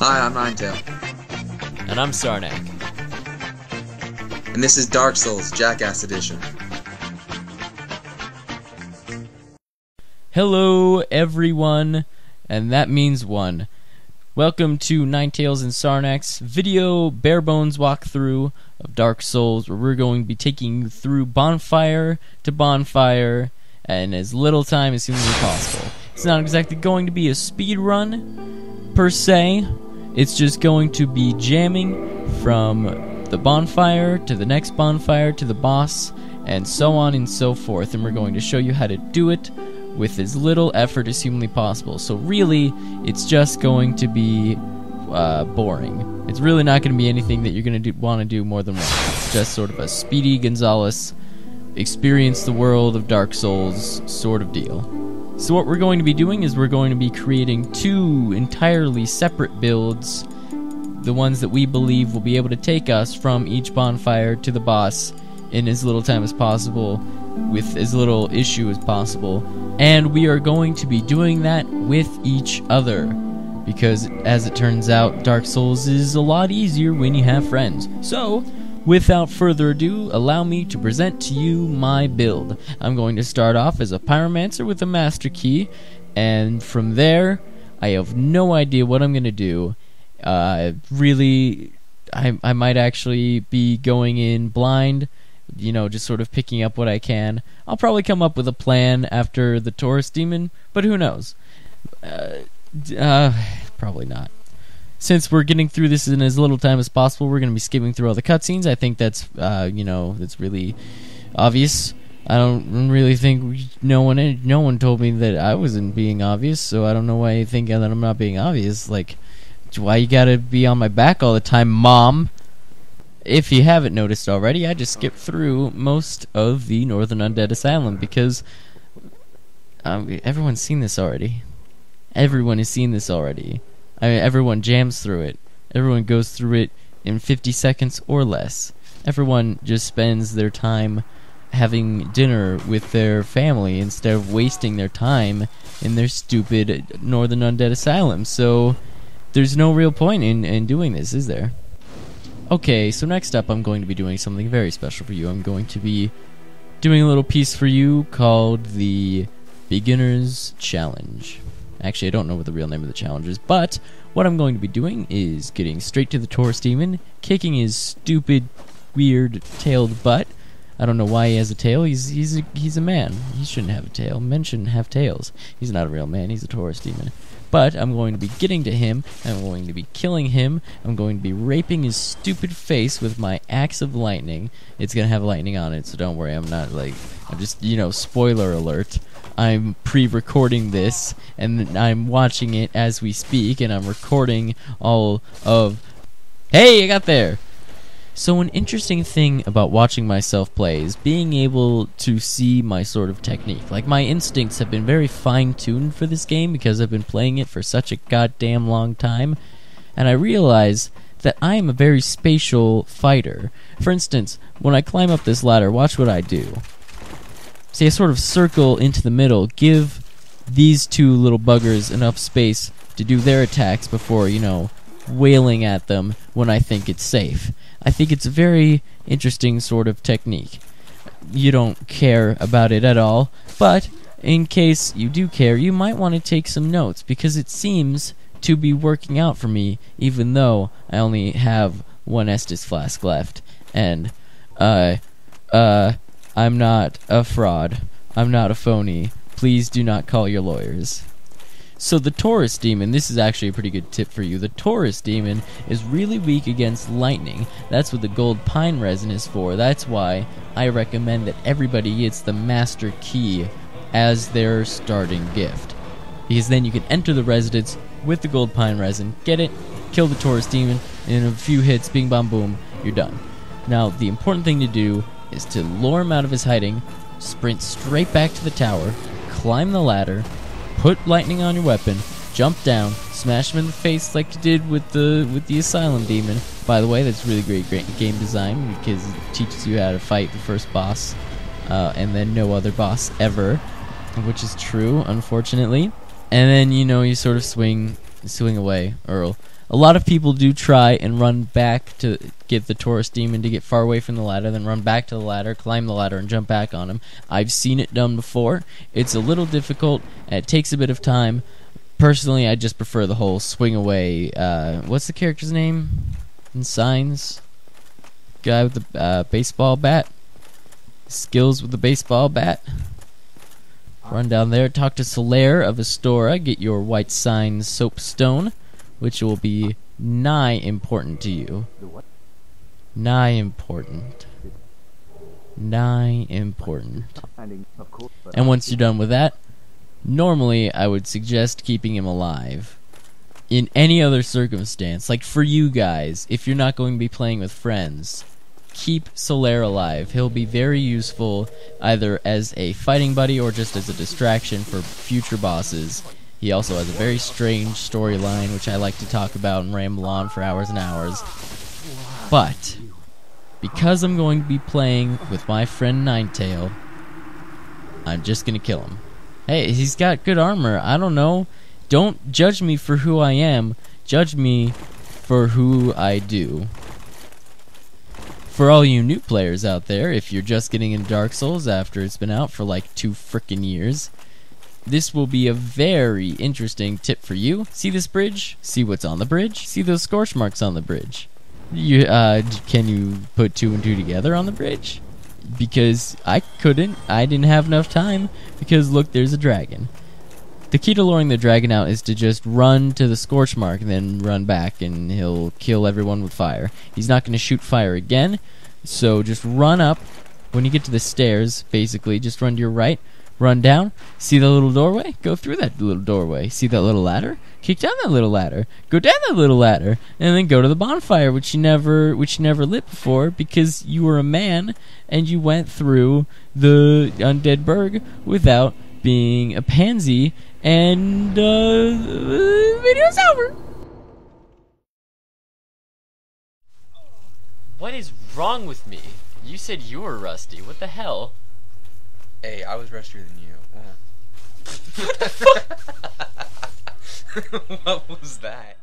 Hi, I'm Ninetail. And I'm Sarnac. And this is Dark Souls, Jackass Edition. Hello, everyone, and that means one. Welcome to Ninetail's and Sarnac's video bare bones walkthrough of Dark Souls, where we're going to be taking you through bonfire to bonfire in as little time as humanly possible. It's not exactly going to be a speed run, per se. It's just going to be jamming from the bonfire to the next bonfire to the boss, and so on and so forth. And we're going to show you how to do it with as little effort as humanly possible. So really, it's just going to be boring. It's really not going to be anything that you're going to want to do more than once. It's just sort of a Speedy Gonzales, experience the world of Dark Souls sort of deal. So what we're going to be doing is we're going to be creating two entirely separate builds, the ones that we believe will be able to take us from each bonfire to the boss in as little time as possible, with as little issue as possible. And we are going to be doing that with each other, because as it turns out, Dark Souls is a lot easier when you have friends. So without further ado, allow me to present to you my build. I'm going to start off as a pyromancer with a master key, and from there I have no idea what I'm going to do. Really, I might actually be going in blind, you know, just sort of picking up what I can. I'll probably come up with a plan after the Taurus demon, but who knows? Probably not. Since we're getting through this in as little time as possible, we're going to be skipping through all the cutscenes. I think that's, that's really obvious. I don't really think no one told me that I wasn't being obvious, so I don't know why you think that I'm not being obvious. Like, why you gotta be on my back all the time, Mom? If you haven't noticed already, I just skipped through most of the Northern Undead Asylum because everyone's seen this already. Everyone has seen this already. I mean, everyone jams through it. Everyone goes through it in 50 seconds or less. Everyone just spends their time having dinner with their family instead of wasting their time in their stupid Northern Undead Asylum. So there's no real point in doing this, is there? Okay, so next up I'm going to be doing something very special for you. I'm going to be doing a little piece for you called the Beginner's Challenge. Actually, I don't know what the real name of the challenge is, but what I'm going to be doing is getting straight to the Taurus demon, kicking his stupid, weird, tailed butt. I don't know why he has a tail. He's a man. He shouldn't have a tail. Men shouldn't have tails. He's not a real man. He's a Taurus demon. But I'm going to be getting to him. I'm going to be killing him. I'm going to be raping his stupid face with my axe of lightning. It's going to have lightning on it, so don't worry. I'm just, spoiler alert. I'm pre-recording this, and I'm watching it as we speak, and I'm recording all of... Hey, I got there! So an interesting thing about watching myself play is being able to see my sort of technique. Like, my instincts have been very fine-tuned for this game because I've been playing it for such a goddamn long time, and I realize that I am a very spatial fighter. For instance, when I climb up this ladder, watch what I do. See, I sort of circle into the middle, give these two little buggers enough space to do their attacks before, wailing at them when I think it's safe. I think it's a very interesting sort of technique. You don't care about it at all, but in case you do care, you might want to take some notes, because it seems to be working out for me, even though I only have one Estus flask left, and, I'm not a fraud. I'm not a phony. Please do not call your lawyers. So the Taurus demon, this is actually a pretty good tip for you. The Taurus demon is really weak against lightning. That's what the gold pine resin is for. That's why I recommend that everybody gets the master key as their starting gift, because then you can enter the residence with the gold pine resin, get it, kill the Taurus demon, and in a few hits, bing bam boom, you're done. Now the important thing to do is to lure him out of his hiding, sprint straight back to the tower, climb the ladder, put lightning on your weapon, jump down, smash him in the face like you did with the Asylum demon. By the way, that's really great game design, because it teaches you how to fight the first boss, and then no other boss ever, which is true, unfortunately. And then, you sort of swing away, Earl. A lot of people do try and run back to get the Taurus demon to get far away from the ladder, then run back to the ladder, climb the ladder, and jump back on him. I've seen it done before. It's a little difficult, and it takes a bit of time. Personally, I just prefer the whole swing away. What's the character's name in Signs? Guy with the baseball bat. Skills with the baseball bat. Run down there, talk to Solaire of Astora, get your white Signs soapstone, which will be nigh important to you. Nigh important. Nigh important. And once you're done with that, normally I would suggest keeping him alive. In any other circumstance, like for you guys, if you're not going to be playing with friends, keep Solaire alive. He'll be very useful either as a fighting buddy or just as a distraction for future bosses. He also has a very strange storyline, which I like to talk about and ramble on for hours and hours. But because I'm going to be playing with my friend Ninetail, I'm just going to kill him. Hey, he's got good armor. I don't know. Don't judge me for who I am. Judge me for who I do. For all you new players out there, if you're just getting into Dark Souls after it's been out for like 2 frickin' years, this will be a very interesting tip for you. See this bridge? See what's on the bridge? See those scorch marks on the bridge? Can you put 2 and 2 together on the bridge? Because I couldn't. I didn't have enough time. Because look, there's a dragon. The key to luring the dragon out is to just run to the scorch mark and then run back, and he'll kill everyone with fire. He's not going to shoot fire again, so just run up. When you get to the stairs, basically, just run to your right, run down, see the little doorway, go through that little doorway. See that little ladder? Kick down that little ladder. Go down that little ladder, and then go to the bonfire, which you never lit before because you were a man and you went through the Undead Burg without being a pansy. And the video's over. What is wrong with me? You said you were rusty. What the hell? Hey, I was rustier than you. What was that?